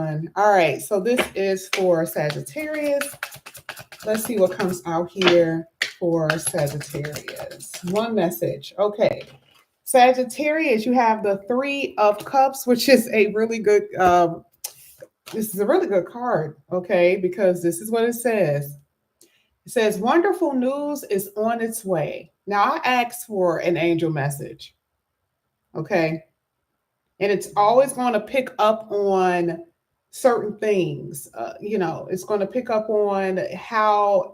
everyone. All right, so this is for Sagittarius. Let's see what comes out here for Sagittarius. One message. Okay. Sagittarius, you have the Three of Cups, which is a really good this is a really good card, okay? Because this is what it says. It says wonderful news is on its way. Now I asked for an angel message, okay? And it's always going to pick up on certain things. It's going to pick up on how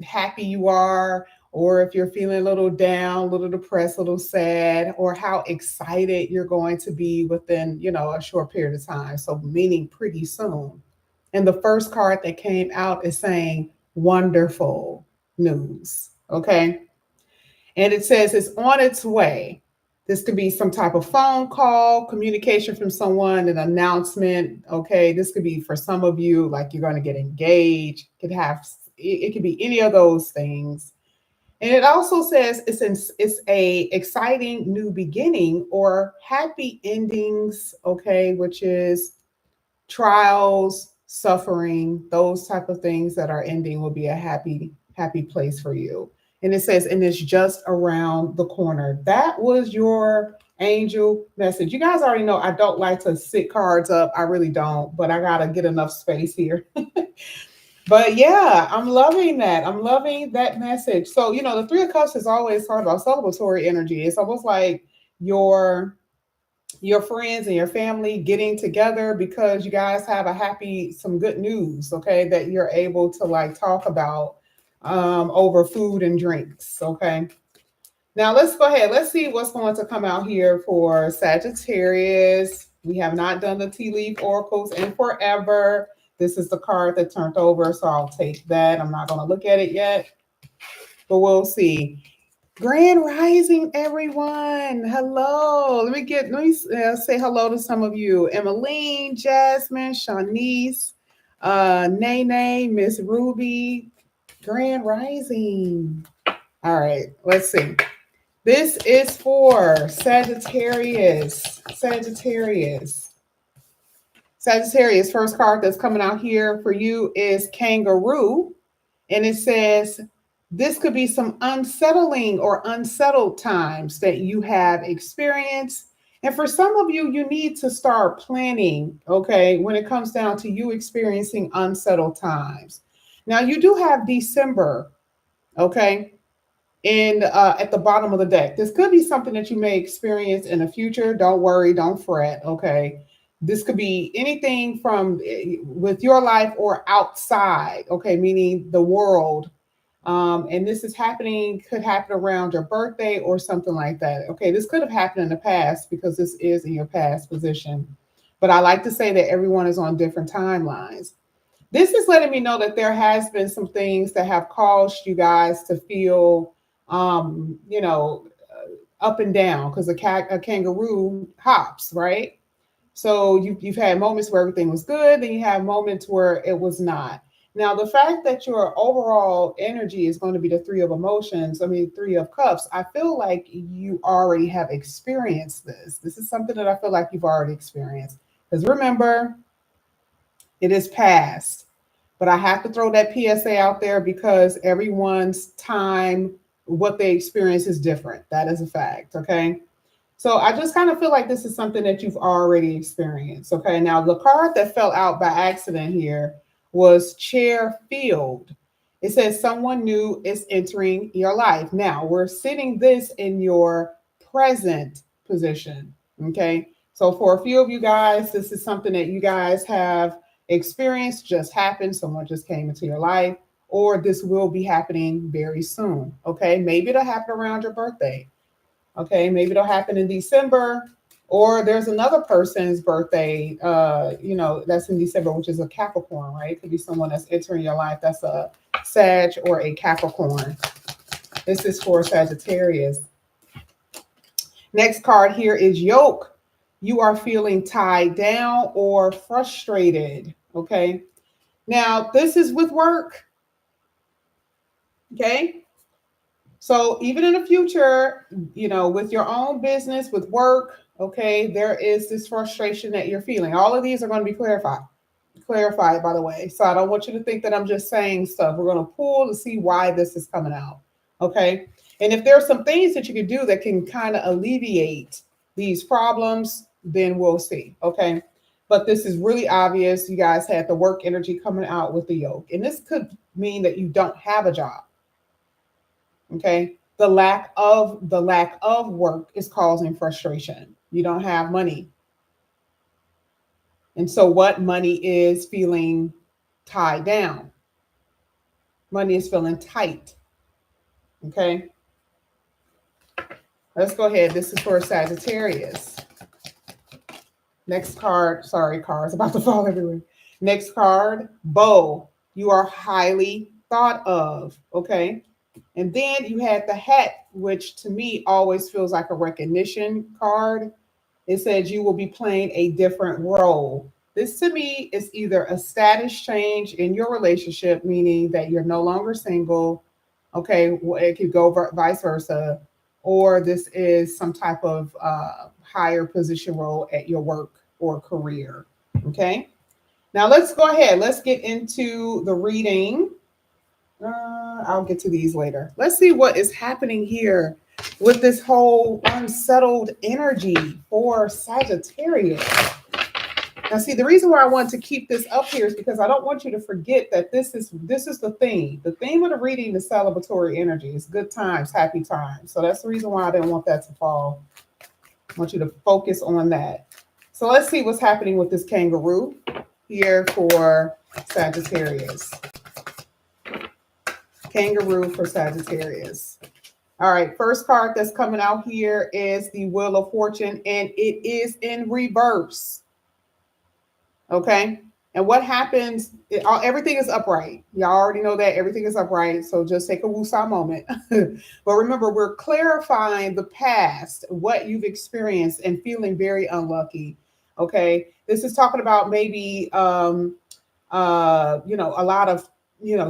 happy you are, or if you're feeling a little down, a little depressed, a little sad, or how excited you're going to be within a short period of time, so meaning pretty soon. And the first card that came out is saying wonderful news, okay? And it says it's on its way. This could be some type of phone call, communication from someone, an announcement. Okay, this could be for some of you, like you're going to get engaged. It could be any of those things. And it also says it's a exciting new beginning or happy endings. Okay, which is trials, suffering, those type of things that are ending will be a happy place for you. And it says, and it's just around the corner. That was your angel message. You guys already know I don't like to sit cards up. I really don't, but I gotta get enough space here. But yeah, I'm loving that. I'm loving that message. So, the Three of Cups is always talking about celebratory energy. It's almost like your friends and your family getting together because you guys have some good news, okay, that you're able to like talk about over food and drinks, okay. Now let's go ahead. Let's see what's going to come out here for Sagittarius. We have not done the tea leaf oracles in forever. This is the card that turned over, so I'll take that. I'm not going to look at it yet, but we'll see. Grand Rising, everyone. Hello. Let me say hello to some of you. Emmeline, Jasmine, Shanice, Nene, Miss Ruby. Grand Rising. All right, let's see. This is for Sagittarius. Sagittarius, first card that's coming out here for you is Kangaroo. And it says, this could be some unsettling or unsettled times that you have experienced. And for some of you, you need to start planning, okay, when it comes down to you experiencing unsettled times. Now, you do have December, okay, at the bottom of the deck. This could be something that you may experience in the future. Don't worry, don't fret, okay? This could be anything from with your life or outside, okay, meaning the world. And this could happen around your birthday or something like that. Okay, this could have happened in the past because this is in your past position. But I like to say that everyone is on different timelines. This is letting me know that there has been some things that have caused you guys to feel, up and down because a kangaroo hops, right? So you've had moments where everything was good, then you have moments where it was not. Now, the fact that your overall energy is going to be the Three of Emotions, Three of Cups, I feel like you already have experienced this. This is something that I feel like you've already experienced. Because remember, it is past. But I have to throw that PSA out there because everyone's time, what they experience is different. That is a fact, okay? So I just kind of feel like this is something that you've already experienced, okay? Now, the card that fell out by accident here was Chair Field. It says someone new is entering your life. Now, we're sitting this in your present position, okay? So for a few of you guys, this is something that you guys have experienced, just happened. Someone just came into your life, or this will be happening very soon, okay? Maybe it'll happen around your birthday, okay? Maybe it'll happen in December, or there's another person's birthday, that's in December, which is a Capricorn, right? It could be someone that's entering your life that's a Sag or a Capricorn. This is for Sagittarius. Next card here is Yoke. You are feeling tied down or frustrated, okay? Now, this is with work, okay? So even in the future, with your own business, with work, okay, there is this frustration that you're feeling. All of these are going to be clarified, by the way. So I don't want you to think that I'm just saying stuff. We're going to pull to see why this is coming out. Okay. And if there's some things that you can do that can kind of alleviate these problems, then we'll see. Okay. But this is really obvious. You guys had the work energy coming out with the yoke. And this could mean that you don't have a job. Okay. The lack of work is causing frustration. You don't have money. And so what money is feeling tied down. Money is feeling tight. Okay. Let's go ahead. This is for Sagittarius. Next card. Sorry, cards about to fall everywhere. Next card, bow. You are highly thought of. Okay. And then you had the hat, which to me always feels like a recognition card. It says you will be playing a different role. This to me is either a status change in your relationship, meaning that you're no longer single. Okay, it could go vice versa, or this is some type of higher position role at your work or career. Okay, now let's go ahead. Let's get into the reading. I'll get to these later. Let's see what is happening here with this whole unsettled energy for Sagittarius. Now, see, the reason why I want to keep this up here is because I don't want you to forget that this is the theme. The theme of the reading is celebratory energy. It's good times, happy times. So that's the reason why I didn't want that to fall. I want you to focus on that. So let's see what's happening with this kangaroo here for Sagittarius. Kangaroo for Sagittarius. All right, first card that's coming out here is the Wheel of Fortune, and it is in reverse. Okay, and what happens, everything is upright. Y'all already know that everything is upright, so just take a woosah moment. But remember, we're clarifying the past, what you've experienced, and feeling very unlucky. Okay, this is talking about maybe, a lot of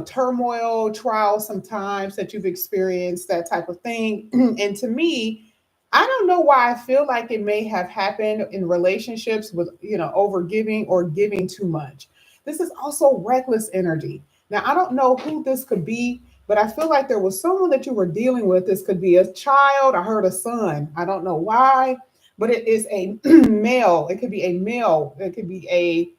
turmoil, trials sometimes that you've experienced, that type of thing. And to me, I don't know why I feel like it may have happened in relationships with, over giving or giving too much. This is also reckless energy. Now, I don't know who this could be, but I feel like there was someone that you were dealing with. This could be a child. I heard a son. I don't know why, but it is a male. It could be a male. It could be a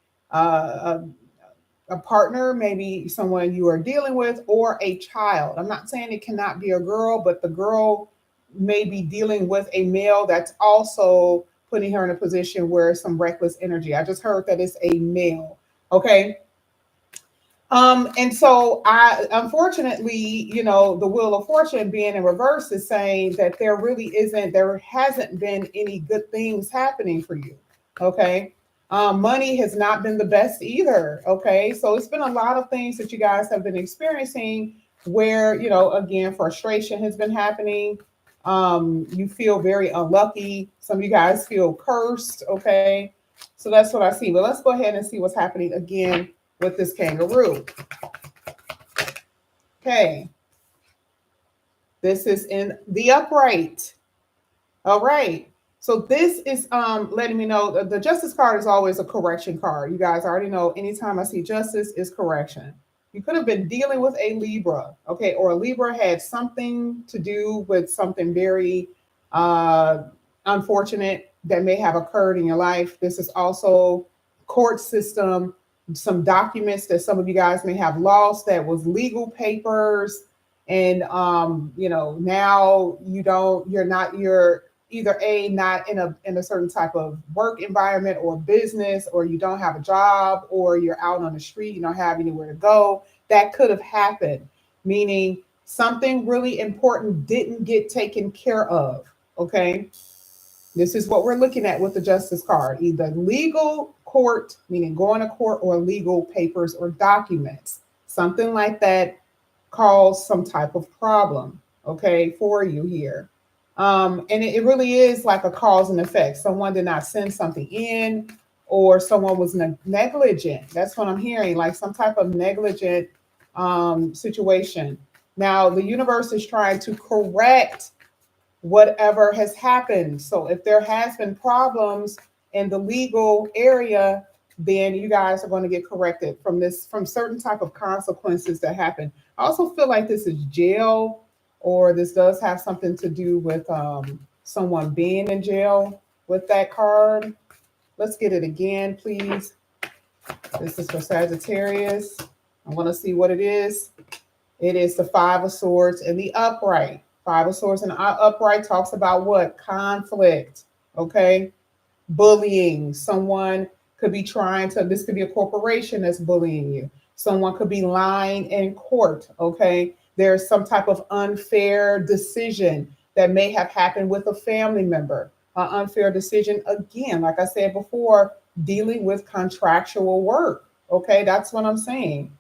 partner, maybe someone you are dealing with, or a child. I'm not saying it cannot be a girl, but the girl may be dealing with a male that's also putting her in a position where some reckless energy. I just heard that it's a male. Okay. And so unfortunately, the Wheel of Fortune being in reverse is saying that there hasn't been any good things happening for you. Okay. Money has not been the best either. Okay. So it's been a lot of things that you guys have been experiencing where, again, frustration has been happening. You feel very unlucky. Some of you guys feel cursed. Okay. So that's what I see. But let's go ahead and see what's happening again with this kangaroo. Okay. This is in the upright. All right. So this is letting me know the justice card is always a correction card. You guys already know anytime I see justice is correction. You could have been dealing with a Libra, okay, or a Libra had something to do with something very unfortunate that may have occurred in your life. This is also court system, some documents that some of you guys may have lost that was legal papers. And now you're either not in a certain type of work environment or business, or you don't have a job, or you're out on the street, you don't have anywhere to go. That could have happened, meaning something really important didn't get taken care of. Okay. This is what we're looking at with the justice card, either legal court, meaning going to court, or legal papers or documents. Something like that caused some type of problem, okay, for you here. And it really is like a cause and effect. Someone did not send something in, or someone was negligent. That's what I'm hearing, like some type of negligent situation. Now, the universe is trying to correct whatever has happened. So if there has been problems in the legal area, then you guys are going to get corrected from this, from certain type of consequences that happen. I also feel like this is jail, or this does have something to do with someone being in jail with that card. Let's get it again, please. This is for Sagittarius. I want to see what it is. It is the Five of Swords in the upright. Five of Swords in the upright talks about what? Conflict, okay? Bullying. Someone could be trying to, this could be a corporation that's bullying you. Someone could be lying in court, okay? There's some type of unfair decision that may have happened with a family member. An unfair decision, again, like I said before, dealing with contractual work, okay? That's what I'm saying.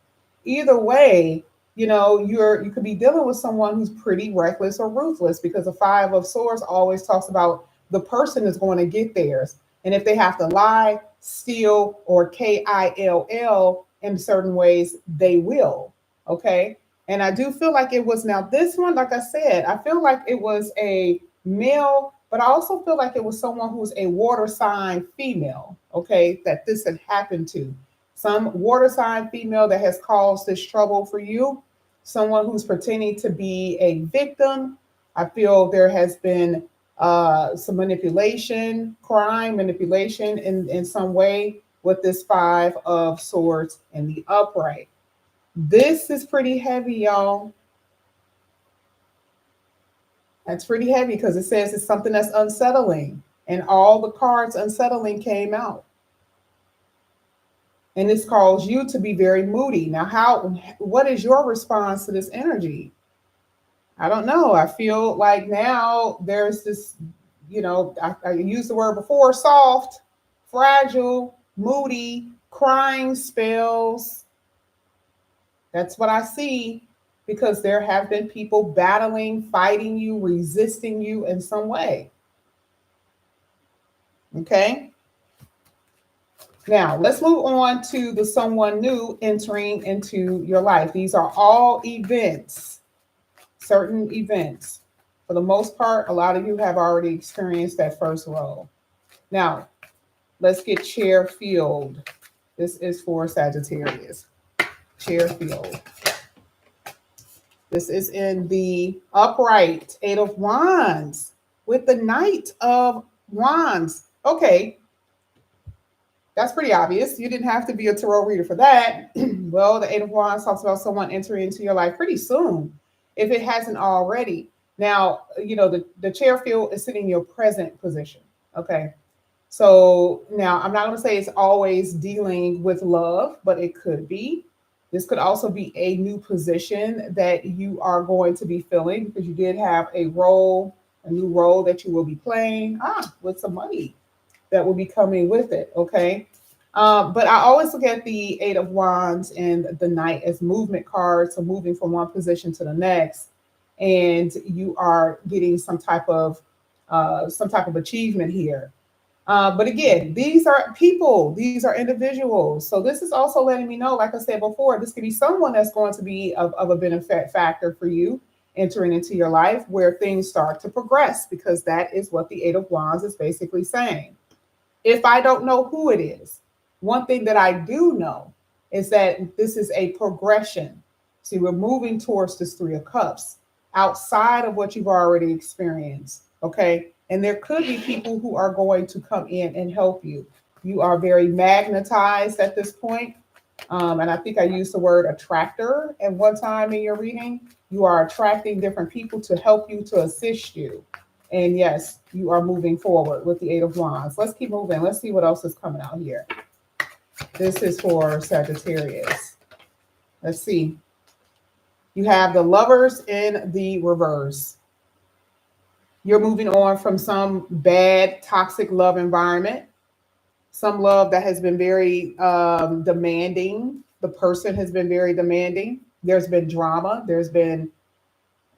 Either way, you know, you could be dealing with someone who's pretty reckless or ruthless, because the Five of Swords always talks about the person is going to get theirs. And if they have to lie, steal, or kill in certain ways, they will. Okay. And I do feel like it was, now this one, like I said, I feel like it was a male, but I also feel like it was someone who's a water sign female. Okay. That this had happened to. Some water sign female that has caused this trouble for you, someone who's pretending to be a victim. I feel there has been some manipulation, crime, manipulation in some way with this Five of Swords in the upright. This is pretty heavy, y'all. That's pretty heavy because it says it's something that's unsettling, and all the cards unsettling came out. And this calls you to be very moody. Now, what is your response to this energy? I don't know. I feel like now there's this, you know, I used the word before, soft, fragile, moody, crying spells. That's what I see, because there have been people battling, fighting you, resisting you in some way. Okay. Now, let's move on to the someone new entering into your life. These are all events, certain events. For the most part, a lot of you have already experienced that first row. Now, let's get chair field. This is for Sagittarius. Chair field. This is in the upright, Eight of Wands with the Knight of Wands. Okay. That's pretty obvious. You didn't have to be a tarot reader for that. Well, the Eight of Wands talks about someone entering into your life pretty soon, if it hasn't already. Now, you know, the chair field is sitting in your present position. Okay. So now I'm not going to say it's always dealing with love, but it could be. This could also be a new position that you are going to be filling, because you did have a role, a new role that you will be playing with some money that will be coming with it. Okay. But I always look at the Eight of Wands and the Knight as movement cards. So moving from one position to the next, and you are getting some type of achievement here. But again, these are people, these are individuals. So this is also letting me know, like I said before, this could be someone that's going to be of a benefit factor for you entering into your life, where things start to progress, because that is what the Eight of Wands is basically saying. If I don't know who it is, one thing that I do know is that this is a progression. See, we're moving towards this Three of Cups outside of what you've already experienced. Okay. And there could be people who are going to come in and help you. You are very magnetized at this point. And I think I used the word attractor at one time in your reading. You are attracting different people to help you, to assist you. And yes, you are moving forward with the Eight of Wands. Let's keep moving. Let's see what else is coming out here. This is for Sagittarius. Let's see. You have the Lovers in the reverse. You're moving on from some bad, toxic love environment. Some love that has been very demanding. The person has been very demanding. There's been drama. There's been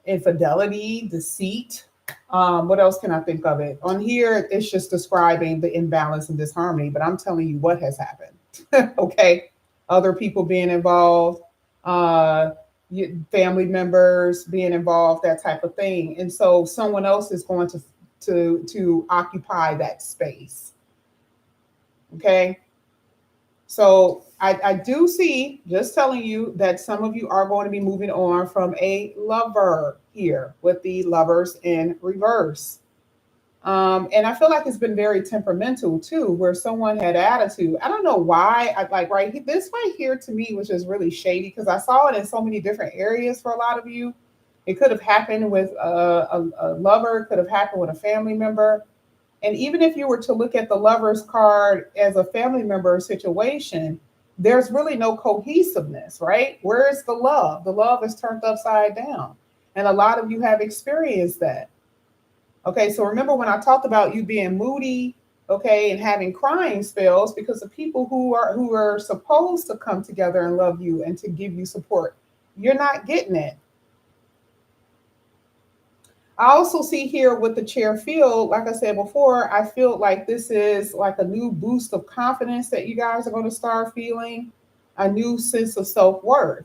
infidelity, deceit. What else can I think of it? On here, it's just describing the imbalance and disharmony, but I'm telling you what has happened. Okay. Other people being involved. family members being involved, that type of thing. And so someone else is going to occupy that space. Okay. So I do see, just telling you, that some of you are going to be moving on from a lover here with the Lovers in reverse. And I feel like it's been very temperamental too, where someone had attitude. I don't know why. This right here to me was just really shady, because I saw it in so many different areas for a lot of you. It could have happened with a lover, it could have happened with a family member. And even if you were to look at the Lover's card as a family member situation, there's really no cohesiveness, right? Where is the love? The love is turned upside down. And a lot of you have experienced that. Okay, so remember when I talked about you being moody, okay, and having crying spells, because the people who are supposed to come together and love you and to give you support, you're not getting it. I also see here with the chair field, like I said before, I feel like this is like a new boost of confidence that you guys are going to start feeling, a new sense of self-worth.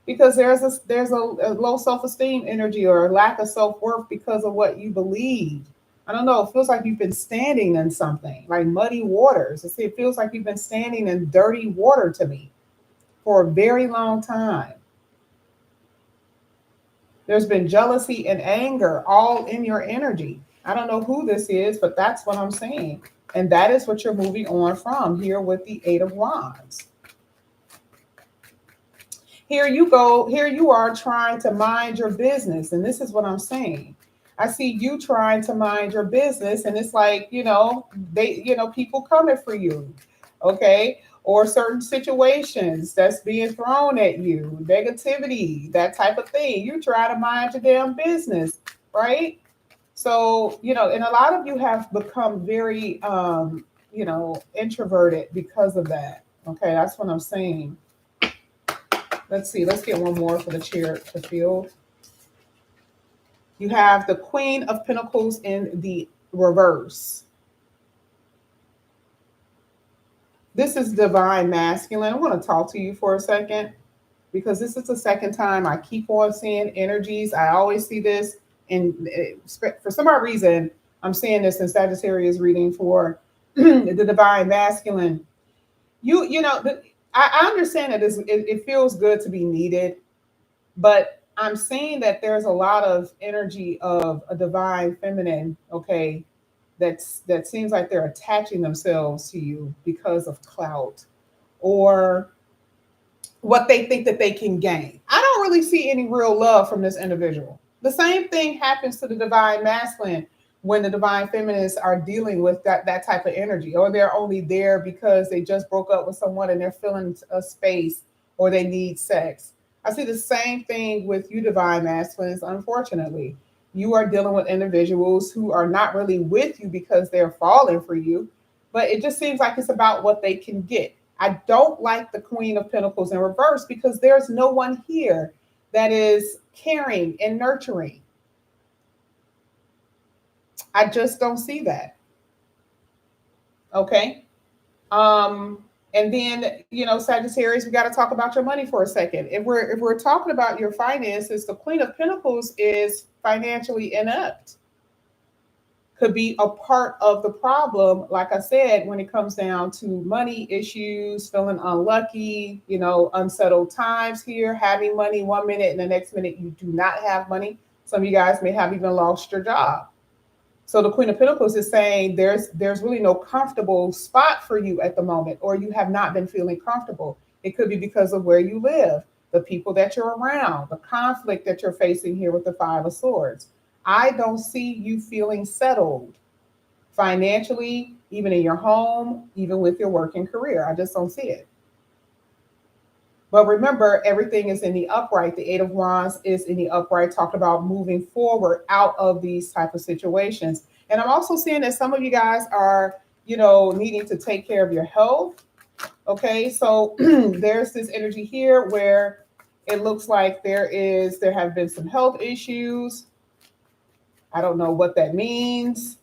Because there's a low self-esteem energy or a lack of self-worth because of what you believe. I don't know, it feels like you've been standing in something, like muddy waters. It feels like you've been standing in dirty water to me for a very long time. There's been jealousy and anger all in your energy. I don't know who this is, but that's what I'm saying. And that is what you're moving on from here with the Eight of Wands. Here you go. Here you are trying to mind your business. And this is what I'm saying. I see you trying to mind your business. And it's like, people coming for you. Okay. Or certain situations that's being thrown at you, negativity, that type of thing. You try to mind your damn business, right? So, and a lot of you have become very, introverted because of that. Okay, that's what I'm saying. Let's see. Let's get one more for the chair to field. You have the Queen of Pentacles in the reverse. This is divine masculine. I want to talk to you for a second, because this is the second time I keep on seeing energies. I always see this, and for some odd reason, I'm seeing this in Sagittarius reading for the divine masculine. I understand that it feels good to be needed, but I'm seeing that there's a lot of energy of a divine feminine, okay, that seems like they're attaching themselves to you because of clout or what they think that they can gain. I don't really see any real love from this individual. The same thing happens to the divine masculine when the divine feminists are dealing with that type of energy, or they're only there because they just broke up with someone and they're filling a space, or they need sex. I see the same thing with you, divine masculines. Unfortunately, you are dealing with individuals who are not really with you because they're falling for you, but it just seems like it's about what they can get. I don't like the Queen of Pentacles in reverse, because there's no one here that is caring and nurturing. I just don't see that. Okay. And then, Sagittarius, we got to talk about your money for a second. If we're talking about your finances, the Queen of Pentacles is financially inept. Could be a part of the problem, like I said, when it comes down to money issues, feeling unlucky, unsettled times here, having money one minute and the next minute you do not have money. Some of you guys may have even lost your job. So the Queen of Pentacles is saying there's really no comfortable spot for you at the moment, or you have not been feeling comfortable. It could be because of where you live, the people that you're around, the conflict that you're facing here with the Five of Swords. I don't see you feeling settled financially, even in your home, even with your working career. I just don't see it. But remember, everything is in the upright. The Eight of Wands is in the upright, talked about moving forward out of these type of situations. And I'm also seeing that some of you guys are, needing to take care of your health. Okay, so there's this energy here where it looks like there have been some health issues. I don't know what that means.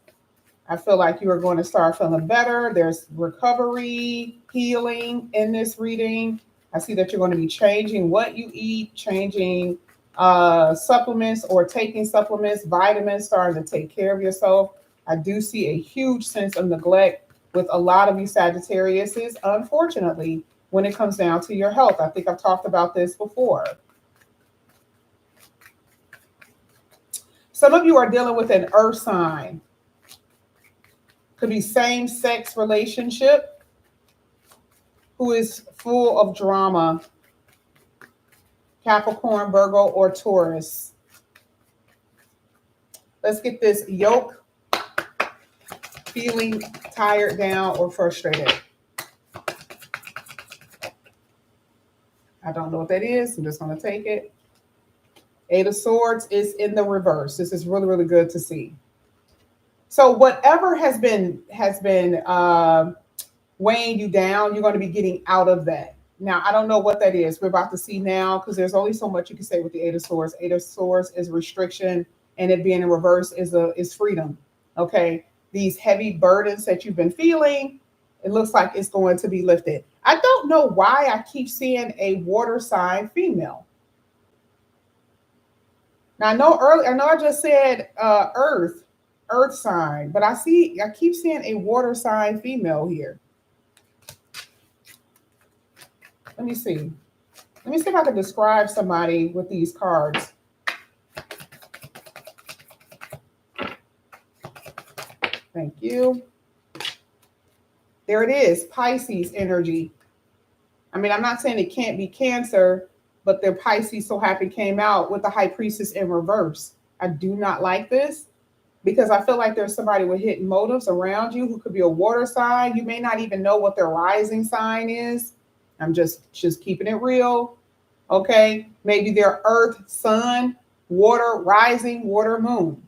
I feel like you are going to start feeling better. There's recovery, healing in this reading. I see that you're going to be changing what you eat, changing supplements or taking supplements, vitamins, starting to take care of yourself. I do see a huge sense of neglect with a lot of you Sagittariuses, unfortunately, when it comes down to your health. I think I've talked about this before. Some of you are dealing with an earth sign. Could be same-sex relationship, who is full of drama. Capricorn, Virgo, or Taurus. Let's get this yoke, feeling tired, down, or frustrated. I don't know what that is. I'm just going to take it. Eight of Swords is in the reverse. This is really, really good to see. So whatever has been weighing you down, you're going to be getting out of that. Now, I don't know what that is. We're about to see now, because there's only so much you can say with the Eight of Swords. Eight of Swords is restriction, and it being in reverse is freedom. Okay, these heavy burdens that you've been feeling, it looks like it's going to be lifted. I don't know why I keep seeing a water sign female. Now I know I just said earth sign, but I keep seeing a water sign female here. Let me see if I can describe somebody with these cards. Thank you. There it is, Pisces energy. I mean, I'm not saying it can't be Cancer, but their Pisces so happy came out with the High Priestess in reverse. I do not like this, because I feel like there's somebody with hidden motives around you who could be a water sign. You may not even know what their rising sign is. I'm just keeping it real. Okay. Maybe they're earth, sun, water, rising, water, moon.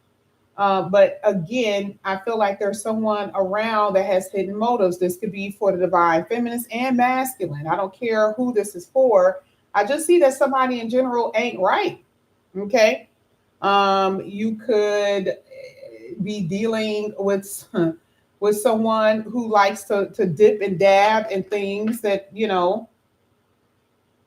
But again, I feel like there's someone around that has hidden motives. This could be for the divine feminine and masculine. I don't care who this is for. I just see that somebody in general ain't right. Okay. You could be dealing with someone who likes to dip and dab in things that,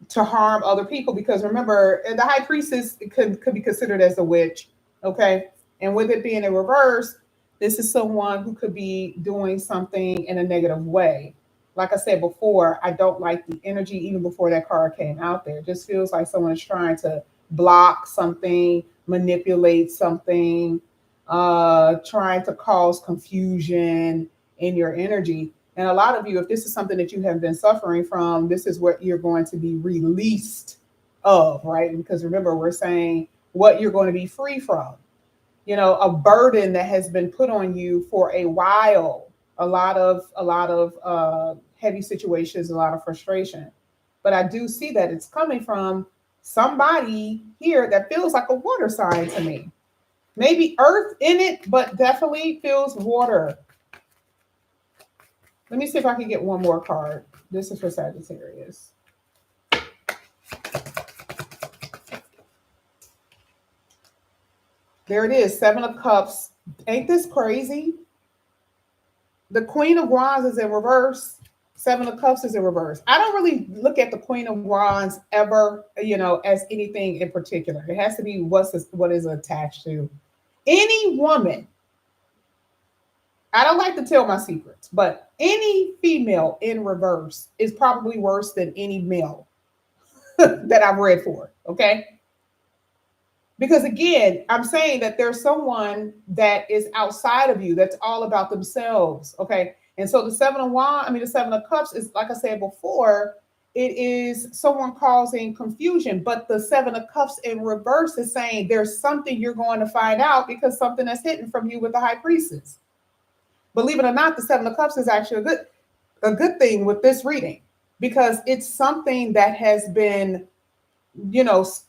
to harm other people. Because remember, the High Priestess could be considered as a witch. Okay. And with it being in reverse, this is someone who could be doing something in a negative way. Like I said before, I don't like the energy even before that card came out there. It just feels like someone is trying to block something, manipulate something, trying to cause confusion in your energy. And a lot of you, if this is something that you have been suffering from, this is what you're going to be released of, right? Because remember, we're saying what you're going to be free from. A burden that has been put on you for a while, a lot of heavy situations, a lot of frustration. But I do see that it's coming from somebody here that feels like a water sign to me. Maybe earth in it, but definitely feels water. Let me see if I can get one more card. This is for Sagittarius. There it is, Seven of Cups. Ain't this crazy? The Queen of Wands is in reverse. Seven of Cups is in reverse. I don't really look at the Queen of Wands ever, as anything in particular. It has to be what is attached to. Any woman, I don't like to tell my secrets, but any female in reverse is probably worse than any male that I've read for, okay? Because again, I'm saying that there's someone that is outside of you that's all about themselves, okay? And so the Seven of Cups is, like I said before, it is someone causing confusion. But the Seven of Cups in reverse is saying there's something you're going to find out, because something that's hidden from you with the High Priestess. Believe it or not, the Seven of Cups is actually a good thing with this reading, because it's something that has been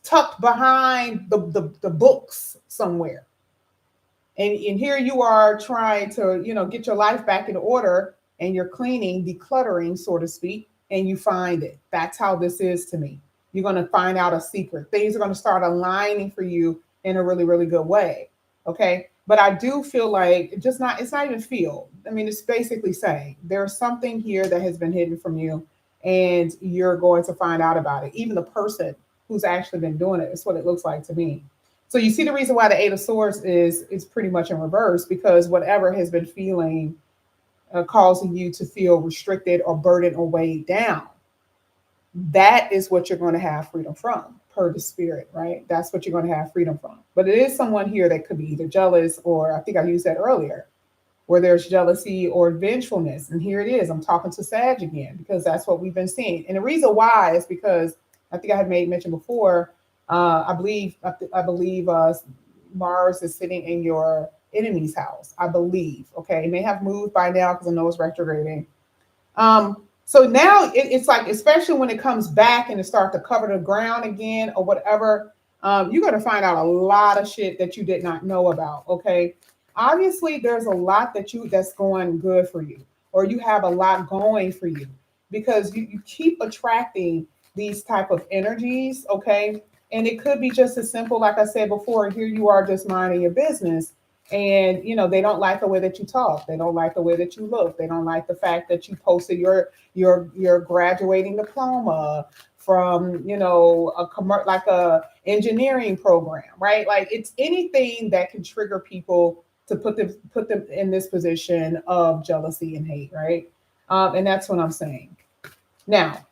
tucked behind the books somewhere. And here you are trying to, get your life back in order, and you're cleaning, decluttering, so to speak, and you find it. That's how this is to me. You're going to find out a secret. Things are going to start aligning for you in a really, really good way. Okay. But I do feel like it's not even feel. I mean, it's basically saying there's something here that has been hidden from you. and you're going to find out about it. Even the person who's actually been doing it, it's what it looks like to me. So you see the reason why the Eight of Swords is pretty much in reverse, because whatever has been feeling causing you to feel restricted or burdened or weighed down, that is what you're going to have freedom from, per the spirit, right? That's what you're going to have freedom from. But it is someone here that could be either jealous, or I think I used that earlier, where there's jealousy or vengefulness. And here it is. I'm talking to Sag again, because that's what we've been seeing. And the reason why is because I think I had made mention before. I believe Mars is sitting in your enemy's house. I believe. Okay, it may have moved by now because I know it's retrograding. So now it's like, especially when it comes back and it starts to cover the ground again or whatever, you're going to find out a lot of shit that you did not know about. Okay. Obviously, there's a lot that's going good for you, or you have a lot going for you, because you keep attracting these type of energies. Okay. And it could be just as simple, like I said before, here you are just minding your business, and they don't like the way that you talk, they don't like the way that you look, they don't like the fact that you posted your graduating diploma from like a engineering program, right? Like, it's anything that can trigger people to put them in this position of jealousy and hate, right? And that's what I'm saying. Now,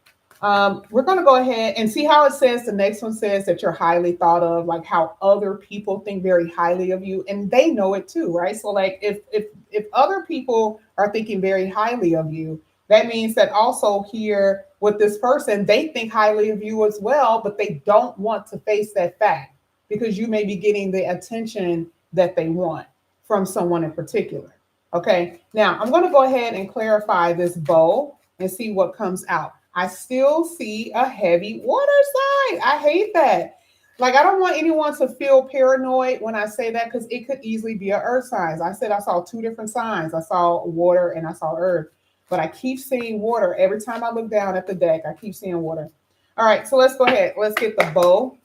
we're going to go ahead and see how it says. The next one says that you're highly thought of, like how other people think very highly of you, and they know it too, right? So, like, if other people are thinking very highly of you, that means that also here with this person, they think highly of you as well, but they don't want to face that fact, because you may be getting the attention that they want from someone in particular. Okay, now I'm going to go ahead and clarify this bowl and see what comes out. I still see a heavy water sign. I hate that. Like, I don't want anyone to feel paranoid when I say that, because it could easily be an earth sign. I said I saw two different signs. I saw water and I saw earth, but I keep seeing water. Every time I look down at the deck, I keep seeing water. All right, so let's go ahead. Let's get the bow.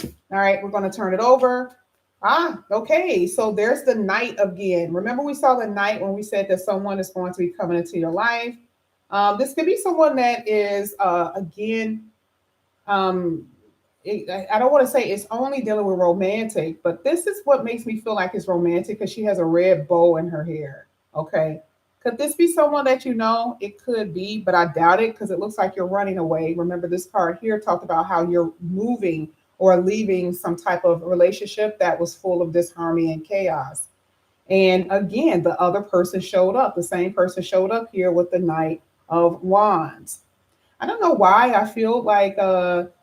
All right, we're going to turn it over. Okay, so there's the Knight again. Remember, we saw the Knight when we said that someone is going to be coming into your life. This could be someone that is, again, I don't want to say it's only dealing with romantic, but this is what makes me feel like it's romantic, because she has a red bow in her hair. Okay. Could this be someone that you know? It could be, but I doubt it, because it looks like you're running away. Remember, this card here talked about how you're moving or leaving some type of relationship that was full of disharmony and chaos. And again, the other person showed up. The same person showed up here with the Knight of Wands. I don't know why I feel like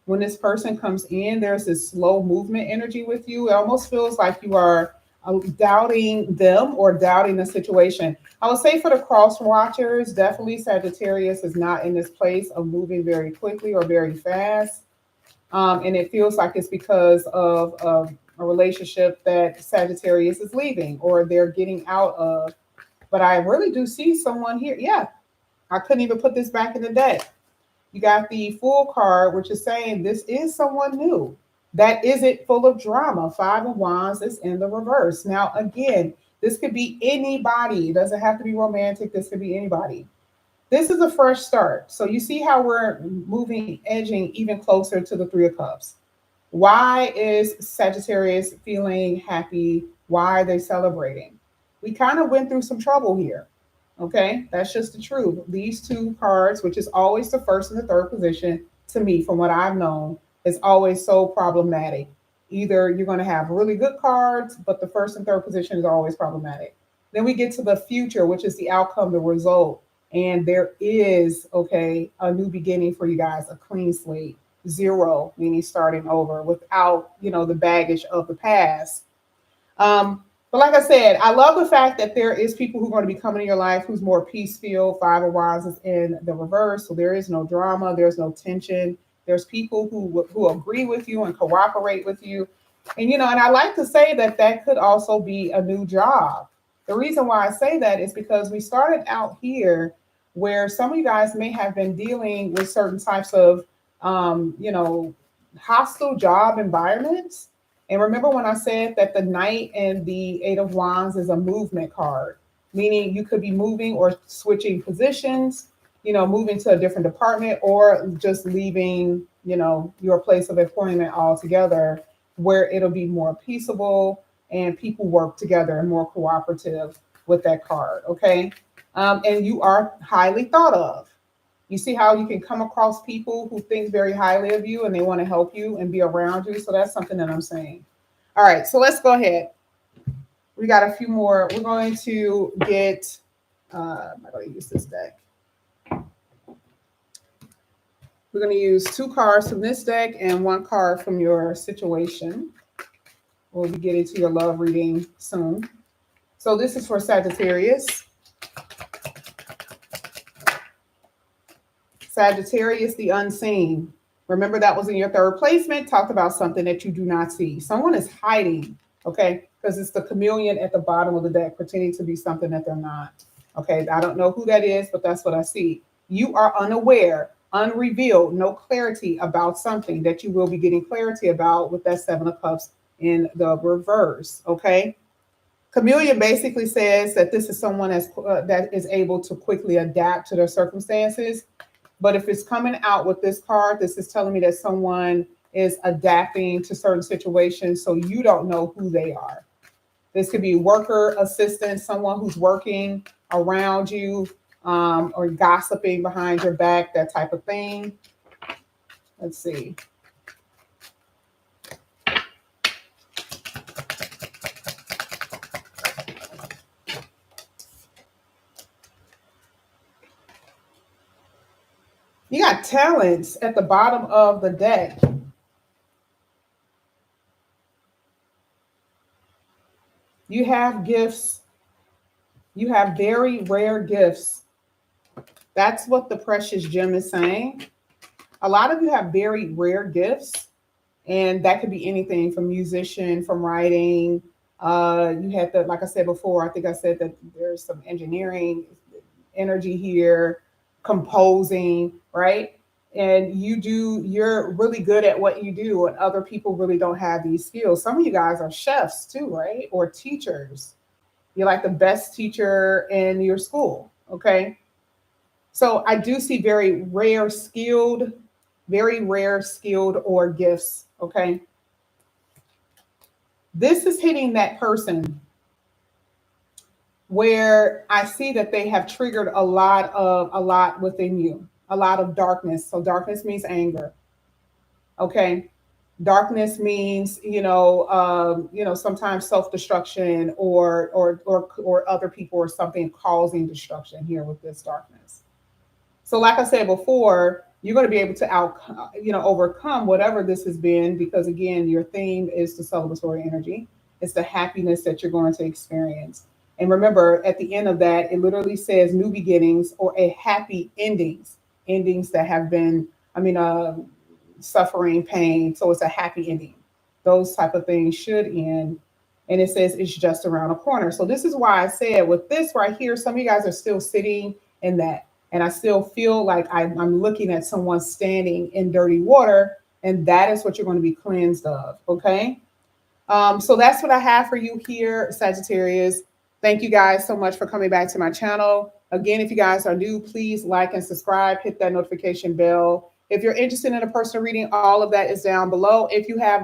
when this person comes in, there's this slow movement energy with you. It almost feels like you are doubting them or doubting the situation. I would say for the cross watchers, definitely Sagittarius is not in this place of moving very quickly or very fast. And it feels like it's because of a relationship that Sagittarius is leaving or they're getting out of. But I really do see someone here. Yeah, I couldn't even put this back in the deck. You got the Fool card, which is saying this is someone new. That isn't full of drama. Five of Wands is in the reverse. Now, again, this could be anybody. It doesn't have to be romantic. This could be anybody. This is a fresh start. So you see how we're moving, edging even closer to the Three of Cups. Why is Sagittarius feeling happy? Why are they celebrating? We kind of went through some trouble here. Okay, that's just the truth. These two cards, which is always the first and the third position, to me, from what I've known, is always so problematic. Either you're going to have really good cards, but the first and third position is always problematic. Then we get to the future, which is the outcome, the result. And there is, okay, a new beginning for you guys, a clean slate, zero, meaning starting over without, the baggage of the past. But like I said, I love the fact that there is people who are going to be coming in your life who's more peace-filled. Five of Wands is in the reverse, so there is no drama, there's no tension. There's people who agree with you and cooperate with you. And, and I like to say that could also be a new job. The reason why I say that is because we started out here where some of you guys may have been dealing with certain types of, hostile job environments. And remember when I said that the Knight and the Eight of Wands is a movement card, meaning you could be moving or switching positions. moving to a different department or just leaving, your place of employment altogether, where it'll be more peaceable and people work together and more cooperative with that card. Okay. And you are highly thought of. You see how you can come across people who think very highly of you and they want to help you and be around you. So that's something that I'm saying. All right. So let's go ahead. We got a few more. We're going to get, I'm going to use this deck. We're going to use 2 cards from this deck and 1 card from your situation. We'll be getting to your love reading soon. So this is for Sagittarius. Sagittarius, the unseen. Remember that was in your 3rd placement, talked about something that you do not see. Someone is hiding, okay? Because it's the chameleon at the bottom of the deck, pretending to be something that they're not. Okay, I don't know who that is, but that's what I see. You are unaware, unrevealed, no clarity about something that you will be getting clarity about with that 7 of Cups in the reverse, okay? Chameleon basically says that this is someone that is able to quickly adapt to their circumstances. But if it's coming out with this card, this is telling me that someone is adapting to certain situations, so you don't know who they are. This could be worker, assistant, someone who's working around you, or gossiping behind your back, that type of thing. Let's see. You got talents at the bottom of the deck. You have gifts. You have very rare gifts. That's what the precious gem is saying. A lot of you have very rare gifts, and that could be anything from musician, from writing. You had the, like I said before, I think I said that there's some engineering energy here, composing, right? And you're really good at what you do, and other people really don't have these skills. Some of you guys are chefs too, right? Or teachers. You're like the best teacher in your school, okay? So I do see very rare skilled or gifts, okay? This is hitting that person where I see that they have triggered a lot within you, a lot of darkness. So darkness means anger. Okay. Darkness means, sometimes self-destruction or other people or something causing destruction here with this darkness. So like I said before, you're going to be able to overcome whatever this has been, because again, your theme is the celebratory energy. It's the happiness that you're going to experience. And remember, at the end of that, it literally says new beginnings or a happy endings that have been, suffering, pain. So it's a happy ending. Those type of things should end. And it says it's just around the corner. So this is why I said with this right here, some of you guys are still sitting in that. And I still feel like I'm looking at someone standing in dirty water, and that is what you're going to be cleansed of. Okay. So that's what I have for you here, Sagittarius. Thank you guys so much for coming back to my channel. Again, if you guys are new, please like and subscribe, hit that notification bell. If you're interested in a personal reading, all of that is down below. If you have